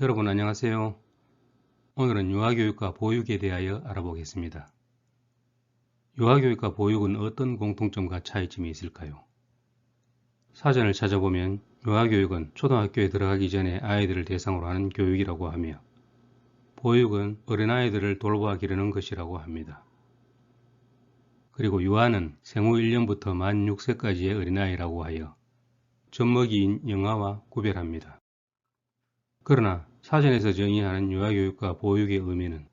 여러분 안녕하세요. 오늘은 유아교육과 보육에 대하여 알아보겠습니다. 유아교육과 보육은 어떤 공통점과 차이점이 있을까요? 사전을 찾아보면 유아교육은 초등학교에 들어가기 전에 아이들을 대상으로 하는 교육이라고 하며 보육은 어린아이들을 돌보아 기르는 것이라고 합니다. 그리고 유아는 생후 1년부터 만 6세까지의 어린아이라고 하여 젖먹이인 영아와 구별합니다. 그러나 사전에서 정의하는 유아교육과 보육의 의미는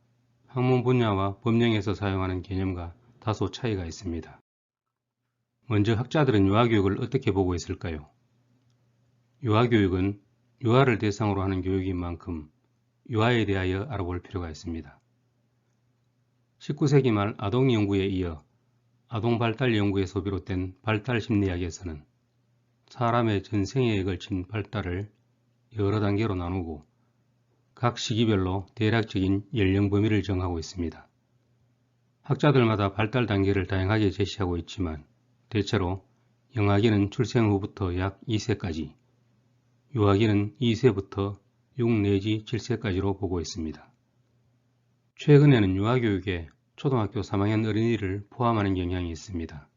학문 분야와 법령에서 사용하는 개념과 다소 차이가 있습니다. 먼저 학자들은 유아교육을 어떻게 보고 있을까요? 유아교육은 유아를 대상으로 하는 교육인 만큼 유아에 대하여 알아볼 필요가 있습니다. 19세기 말 아동연구에 이어 아동발달 연구에서 비롯된 발달심리학에서는 사람의 전생애에 걸친 발달을 여러 단계로 나누고 각 시기별로 대략적인 연령 범위를 정하고 있습니다. 학자들마다 발달 단계를 다양하게 제시하고 있지만 대체로 영아기는 출생 후부터 약 2세까지, 유아기는 2세부터 6 내지 7세까지로 보고 있습니다. 최근에는 유아교육에 초등학교 3학년 어린이를 포함하는 경향이 있습니다.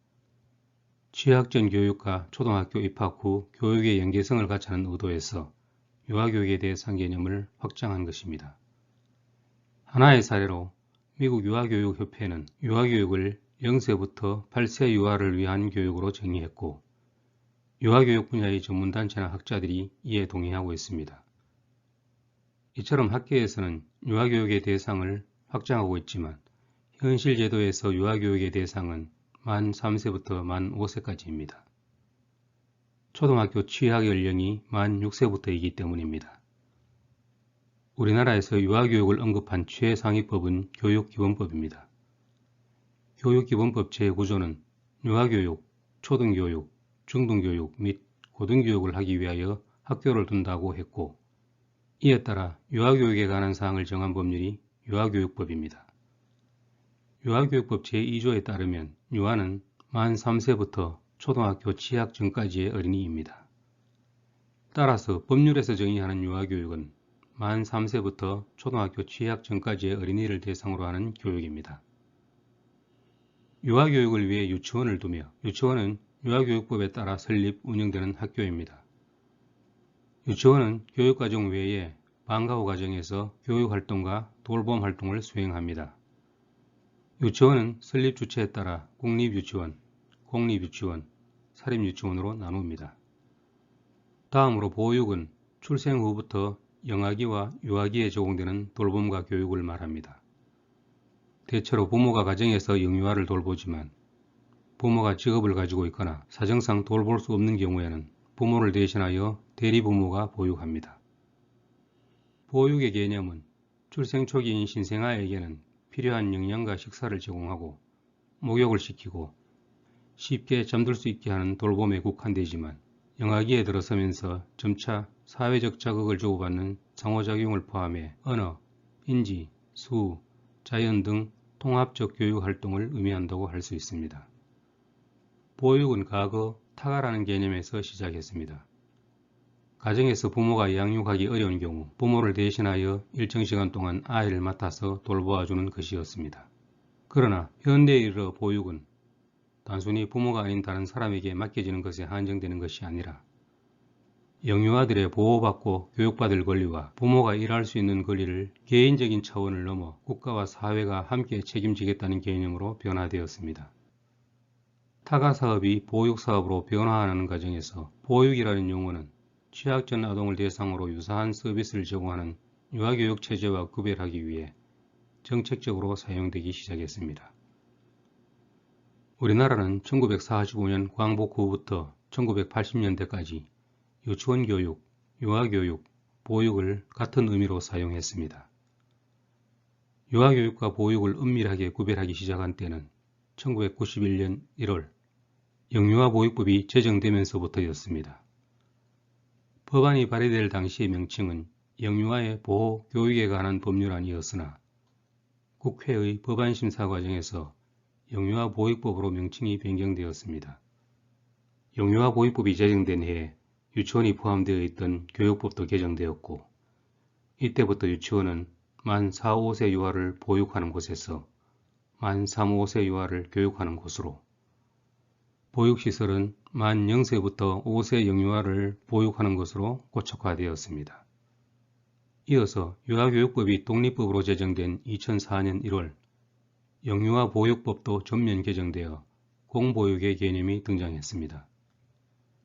취학 전 교육과 초등학교 입학 후 교육의 연계성을 갖추는 의도에서 유아교육에 대해서 개념을 확장한 것입니다. 하나의 사례로 미국 유아교육협회는 유아교육을 0세부터 8세 유아를 위한 교육으로 정의했고 유아교육 분야의 전문단체나 학자들이 이에 동의하고 있습니다. 이처럼 학계에서는 유아교육의 대상을 확장하고 있지만 현실 제도에서 유아교육의 대상은 만 3세부터 만 5세까지입니다. 초등학교 취학 연령이 만 6세부터이기 때문입니다. 우리나라에서 유아교육을 언급한 최상위법은 교육기본법입니다. 교육기본법 제9조는 유아교육, 초등교육, 중등교육 및 고등교육을 하기 위하여 학교를 둔다고 했고 이에 따라 유아교육에 관한 사항을 정한 법률이 유아교육법입니다. 유아교육법 제2조에 따르면 유아는 만 3세부터 초등학교 취학 전까지의 어린이입니다. 따라서 법률에서 정의하는 유아교육은 만 3세부터 초등학교 취학 전까지의 어린이를 대상으로 하는 교육입니다. 유아교육을 위해 유치원을 두며 유치원은 유아교육법에 따라 설립, 운영되는 학교입니다. 유치원은 교육과정 외에 방과 후 과정에서 교육활동과 돌봄활동을 수행합니다. 유치원은 설립 주체에 따라 국립유치원, 공립유치원, 사립유치원으로 나눕니다. 다음으로 보육은 출생 후부터 영아기와 유아기에 제공되는 돌봄과 교육을 말합니다. 대체로 부모가 가정에서 영유아를 돌보지만 부모가 직업을 가지고 있거나 사정상 돌볼 수 없는 경우에는 부모를 대신하여 대리부모가 보육합니다. 보육의 개념은 출생 초기인 신생아에게는 필요한 영양과 식사를 제공하고 목욕을 시키고 쉽게 잠들 수 있게 하는 돌봄에 국한되지만 영아기에 들어서면서 점차 사회적 자극을 주고받는 상호작용을 포함해 언어, 인지, 수, 자연 등 통합적 교육활동을 의미한다고 할 수 있습니다. 보육은 과거 타가라는 개념에서 시작했습니다. 가정에서 부모가 양육하기 어려운 경우 부모를 대신하여 일정 시간 동안 아이를 맡아서 돌보아주는 것이었습니다. 그러나 현대에 이르러 보육은 단순히 부모가 아닌 다른 사람에게 맡겨지는 것에 한정되는 것이 아니라 영유아들의 보호받고 교육받을 권리와 부모가 일할 수 있는 권리를 개인적인 차원을 넘어 국가와 사회가 함께 책임지겠다는 개념으로 변화되었습니다. 타가 사업이 보육 사업으로 변화하는 과정에서 보육이라는 용어는 취학 전 아동을 대상으로 유사한 서비스를 제공하는 유아교육 체제와 구별하기 위해 정책적으로 사용되기 시작했습니다. 우리나라는 1945년 광복 후부터 1980년대까지 유치원 교육, 유아교육, 보육을 같은 의미로 사용했습니다. 유아교육과 보육을 엄밀하게 구별하기 시작한 때는 1991년 1월 영유아보육법이 제정되면서부터였습니다. 법안이 발의될 당시의 명칭은 영유아의 보호 교육에 관한 법률안이었으나 국회의 법안심사 과정에서 영유아보육법으로 명칭이 변경되었습니다. 영유아보육법이 제정된 해에 유치원이 포함되어 있던 교육법도 개정되었고 이때부터 유치원은 만 4, 5세 유아를 보육하는 곳에서 만 3, 5세 유아를 교육하는 곳으로, 보육시설은 만 0세부터 5세 영유아를 보육하는 것으로 고착화되었습니다. 이어서 유아교육법이 독립법으로 제정된 2004년 1월 영유아 보육법도 전면 개정되어 공보육의 개념이 등장했습니다.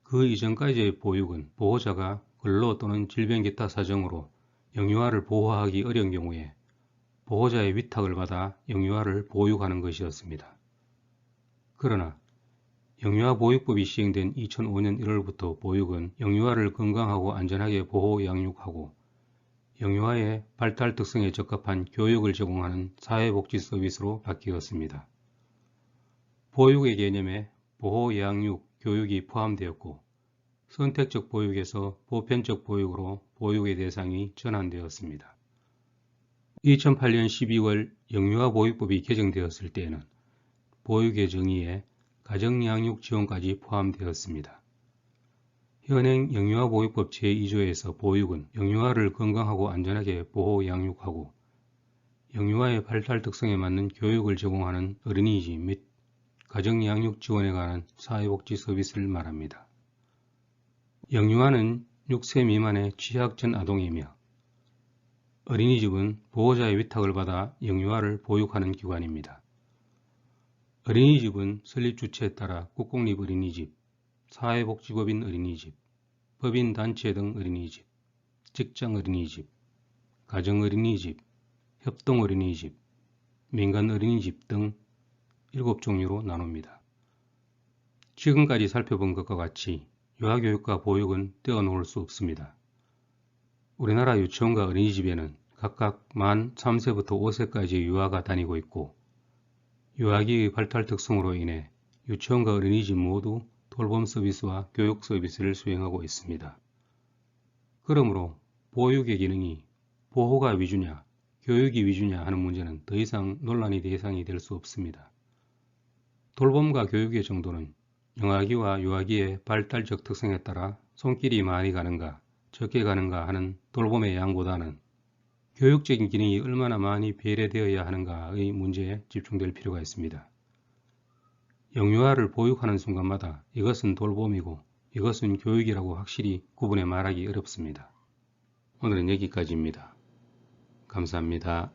그 이전까지의 보육은 보호자가 근로 또는 질병 기타 사정으로 영유아를 보호하기 어려운 경우에 보호자의 위탁을 받아 영유아를 보육하는 것이었습니다. 그러나 영유아 보육법이 시행된 2005년 1월부터 보육은 영유아를 건강하고 안전하게 보호 양육하고 영유아의 발달 특성에 적합한 교육을 제공하는 사회복지 서비스로 바뀌었습니다. 보육의 개념에 보호, 양육, 교육이 포함되었고 선택적 보육에서 보편적 보육으로 보육의 대상이 전환되었습니다. 2008년 12월 영유아 보육법이 개정되었을 때에는 보육의 정의에 가정양육 지원까지 포함되었습니다. 현행 영유아 보육법 제2조에서 보육은 영유아를 건강하고 안전하게 보호 양육하고 영유아의 발달 특성에 맞는 교육을 제공하는 어린이집 및 가정양육 지원에 관한 사회복지 서비스를 말합니다. 영유아는 6세 미만의 취약전 아동이며 어린이집은 보호자의 위탁을 받아 영유아를 보육하는 기관입니다. 어린이집은 설립 주체에 따라 국공립 어린이집, 사회복지법인 어린이집, 법인단체 등 어린이집, 직장 어린이집, 가정 어린이집, 협동 어린이집, 민간 어린이집 등 7종류로 나눕니다. 지금까지 살펴본 것과 같이 유아교육과 보육은 떼어놓을 수 없습니다. 우리나라 유치원과 어린이집에는 각각 만 3세부터 5세까지 유아가 다니고 있고 유아기의 발달 특성으로 인해 유치원과 어린이집 모두 돌봄 서비스와 교육 서비스를 수행하고 있습니다. 그러므로 보육의 기능이 보호가 위주냐 교육이 위주냐 하는 문제는 더 이상 논란의 대상이 될 수 없습니다. 돌봄과 교육의 정도는 영아기와 유아기의 발달적 특성에 따라 손길이 많이 가는가 적게 가는가 하는 돌봄의 양보다는 교육적인 기능이 얼마나 많이 배려되어야 하는가의 문제에 집중될 필요가 있습니다. 영유아를 보육하는 순간마다 이것은 돌봄이고 이것은 교육이라고 확실히 구분해 말하기 어렵습니다. 오늘은 여기까지입니다. 감사합니다.